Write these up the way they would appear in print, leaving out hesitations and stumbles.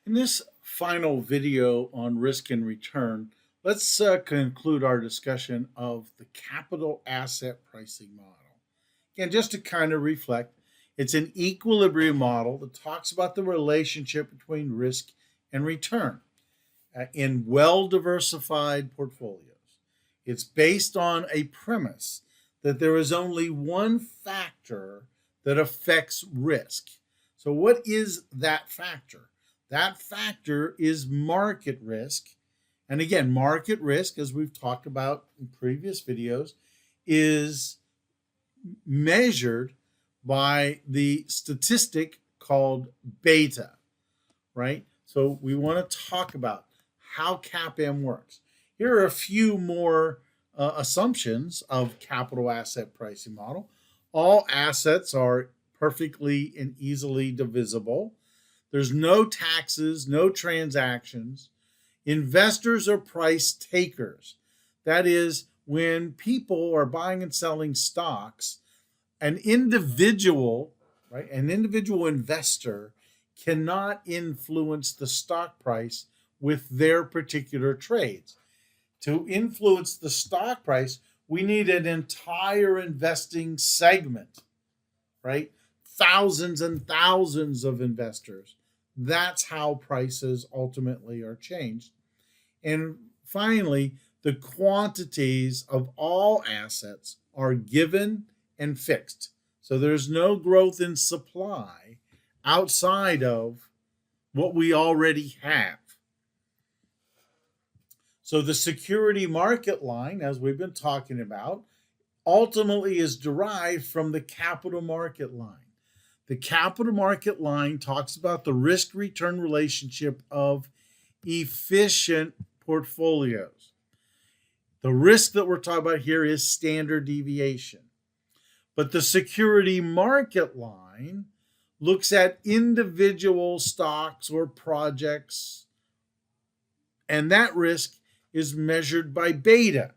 In this final video on risk and return, let's conclude our discussion of the capital asset pricing model. Again, just to kind of reflect, it's an equilibrium model that talks about the relationship between risk and return in well-diversified portfolios. It's based on a premise that there is only one factor that affects risk. So what is that factor? That factor is market risk. And again, market risk, as we've talked about in previous videos, is measured by the statistic called beta, right? So we want to talk about how CAPM works. Here are a few more assumptions of capital asset pricing model. All assets are perfectly and easily divisible. There's no taxes, no transactions. Investors are price takers. That is, when people are buying and selling stocks, an individual, right, an individual investor cannot influence the stock price with their particular trades. To influence the stock price, we need an entire investing segment, right? Thousands and thousands of investors. That's how prices ultimately are changed. And finally, the quantities of all assets are given and fixed. So there's no growth in supply outside of what we already have. So the security market line, as we've been talking about, ultimately is derived from the capital market line. The capital market line talks about the risk-return relationship of efficient portfolios. The risk that we're talking about here is standard deviation. But the security market line looks at individual stocks or projects, and that risk is measured by beta.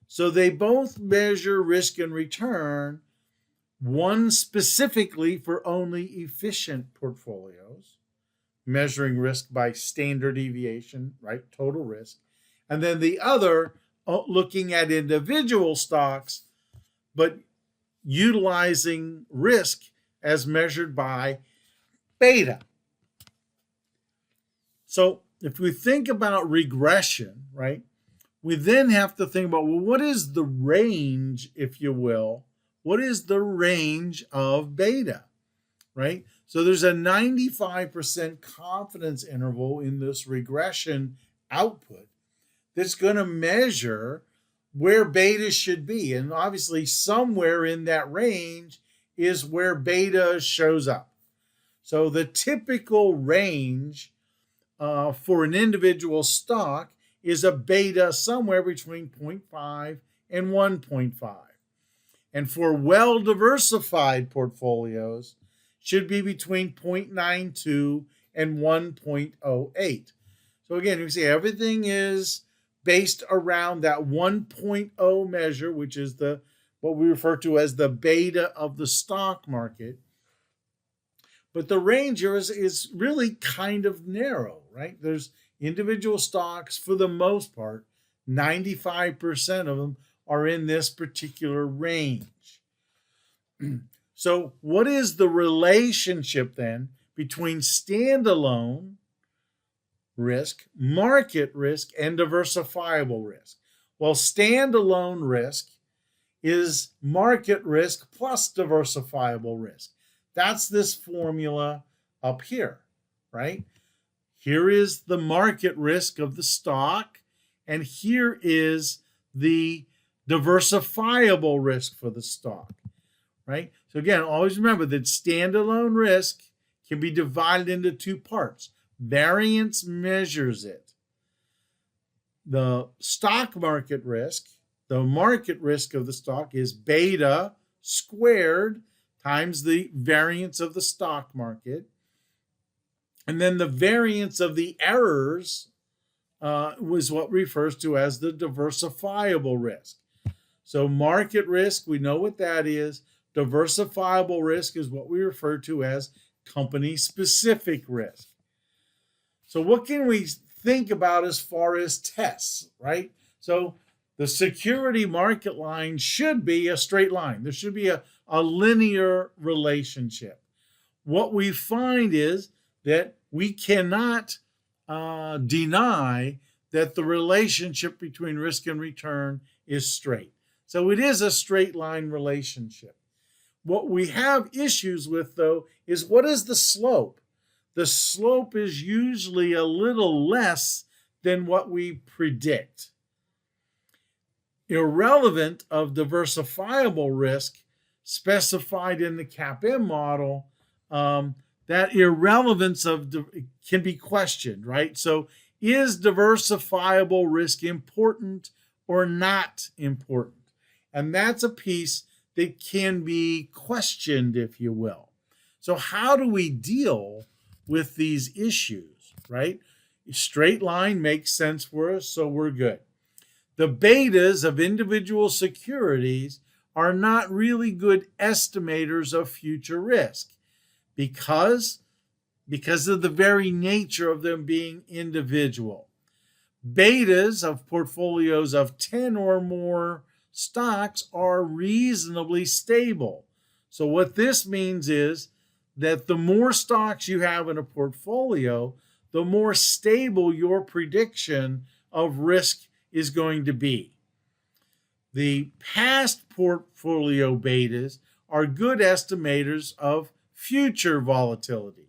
So they both measure risk and return, one specifically for only efficient portfolios, measuring risk by standard deviation, right, total risk, and then the other looking at individual stocks, but utilizing risk as measured by beta. So if we think about regression, right, we then have to think about, well, what is the range, if you will? What is the range of beta, right? So there's a 95% confidence interval in this regression output that's going to measure where beta should be. And obviously somewhere in that range is where beta shows up. So the typical range for an individual stock is a beta somewhere between 0.5 and 1.5. And for well-diversified portfolios, should be between 0.92 and 1.08. So again, you see everything is based around that 1.0 measure, which is what we refer to as the beta of the stock market. But the range here is really kind of narrow, right? There's individual stocks, for the most part, 95% of them are in this particular range. So what is the relationship then between standalone risk, market risk, and diversifiable risk? Well, standalone risk is market risk plus diversifiable risk. That's this formula up here, right? Here is the market risk of the stock, and here is the diversifiable risk for the stock, right? So again, always remember that standalone risk can be divided into two parts. Variance measures it. The stock market risk, the market risk of the stock, is beta squared times the variance of the stock market. And then the variance of the errors was what refers to as the diversifiable risk. So market risk, we know what that is. Diversifiable risk is what we refer to as company-specific risk. So what can we think about as far as tests, right? So the security market line should be a straight line. There should be a linear relationship. What we find is that we cannot deny that the relationship between risk and return is straight. So it is a straight line relationship. What we have issues with, though, is what is the slope? The slope is usually a little less than what we predict. Irrelevant of diversifiable risk specified in the CAPM model, that irrelevance can be questioned, right? So is diversifiable risk important or not important? And that's a piece that can be questioned, if you will. So how do we deal with these issues, right? Straight line makes sense for us, so we're good. The betas of individual securities are not really good estimators of future risk because of the very nature of them being individual. Betas of portfolios of 10 or more stocks are reasonably stable. So what this means is that the more stocks you have in a portfolio, the more stable your prediction of risk is going to be. The past portfolio betas are good estimators of future volatility.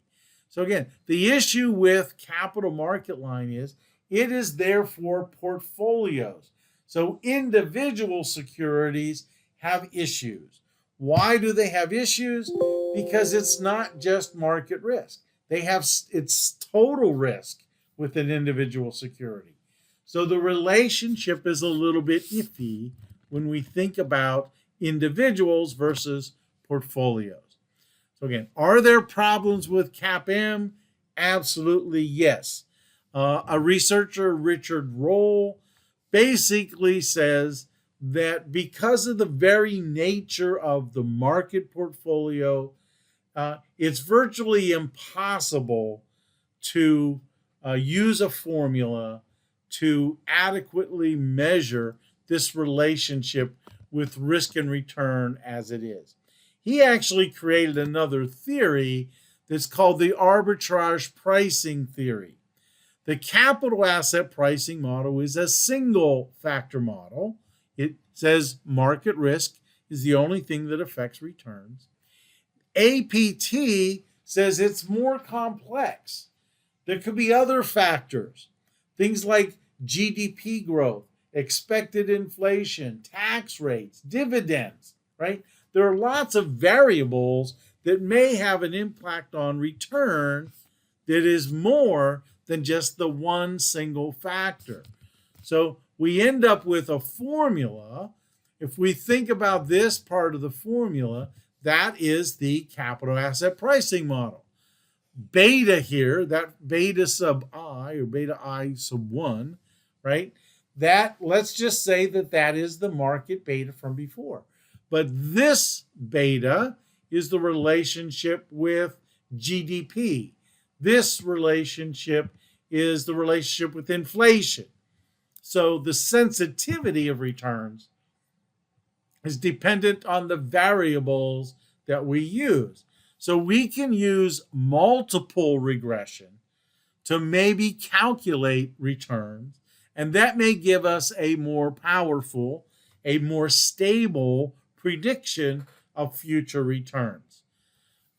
So again, the issue with capital market line is it is there for portfolios. So individual securities have issues. Why do they have issues? Because it's not just market risk. It's total risk with an individual security. So the relationship is a little bit iffy when we think about individuals versus portfolios. So again, are there problems with CAPM? Absolutely yes. A researcher, Richard Roll, basically says that because of the very nature of the market portfolio, it's virtually impossible to use a formula to adequately measure this relationship with risk and return as it is. He actually created another theory that's called the Arbitrage Pricing Theory. The capital asset pricing model is a single factor model. It says market risk is the only thing that affects returns. APT says it's more complex. There could be other factors, things like GDP growth, expected inflation, tax rates, dividends, right? There are lots of variables that may have an impact on return that is more than just the one single factor. So we end up with a formula. If we think about this part of the formula, that is the capital asset pricing model. Beta here, that beta sub I or beta I sub 1, right? That, let's just say that is the market beta from before. But this beta is the relationship with GDP. This relationship is the relationship with inflation. So the sensitivity of returns is dependent on the variables that we use. So we can use multiple regression to maybe calculate returns, and that may give us a more powerful, a more stable prediction of future returns.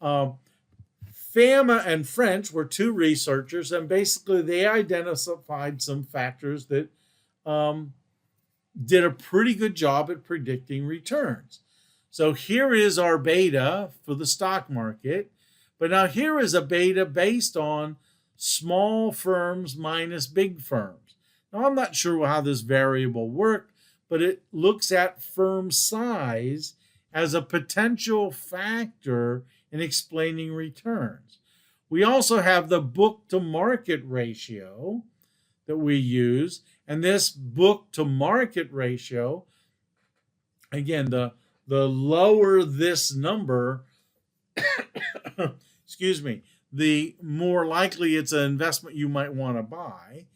Fama-French were two researchers, and basically they identified some factors that did a pretty good job at predicting returns. So here is our beta for the stock market, but now here is a beta based on small firms minus big firms. Now I'm not sure how this variable worked, but it looks at firm size as a potential factor in explaining returns. We also have the book to market ratio that we use, and this book to market ratio, again, the lower this number, excuse me, the more likely it's an investment you might want to buy,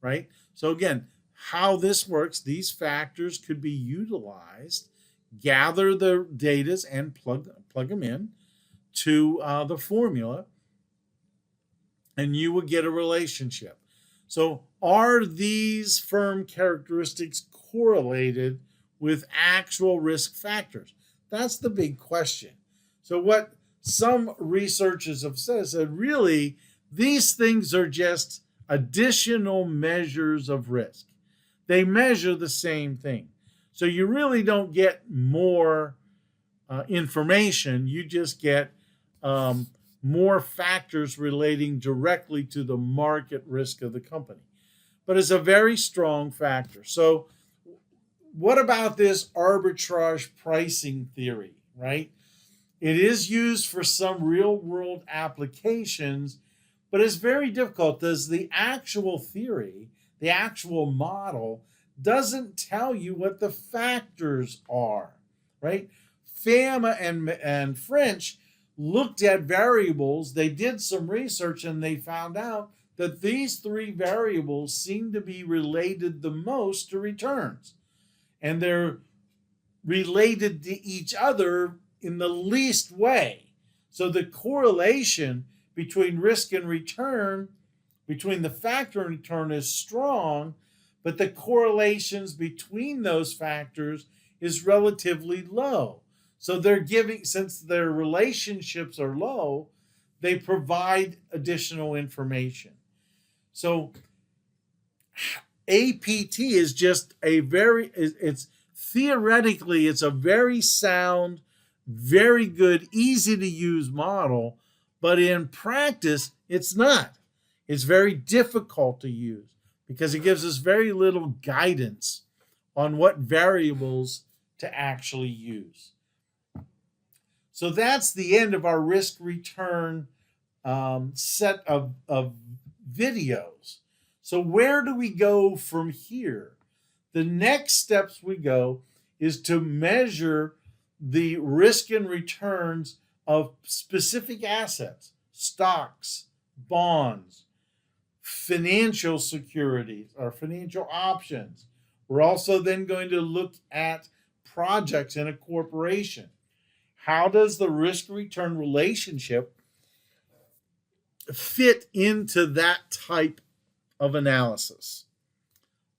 right? So again, how this works, these factors could be utilized, gather the data and plug them in to the formula, and you would get a relationship. So are these firm characteristics correlated with actual risk factors? That's the big question. So what some researchers have said is that really these things are just additional measures of risk. They measure the same thing. So you really don't get more information. You just get more factors relating directly to the market risk of the company. But it's a very strong factor. So what about this arbitrage pricing theory, right? It is used for some real-world applications, but it's very difficult because the actual theory, the actual model, doesn't tell you what the factors are, right? Fama and French looked at variables. They did some research and they found out that these three variables seem to be related the most to returns. And they're related to each other in the least way. So the correlation between risk and return, between the factor and return, is strong, but the correlations between those factors is relatively low. So they're giving, since their relationships are low, they provide additional information. So APT is just it's theoretically, it's a very sound, very good, easy to use model, but in practice, it's not. It's very difficult to use because it gives us very little guidance on what variables to actually use. So that's the end of our risk return set of videos. So where do we go from here? The next steps we go is to measure the risk and returns of specific assets, stocks, bonds, financial securities, or financial options. We're also then going to look at projects in a corporation. How does the risk-return relationship fit into that type of analysis?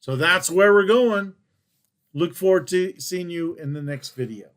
So that's where we're going. Look forward to seeing you in the next video.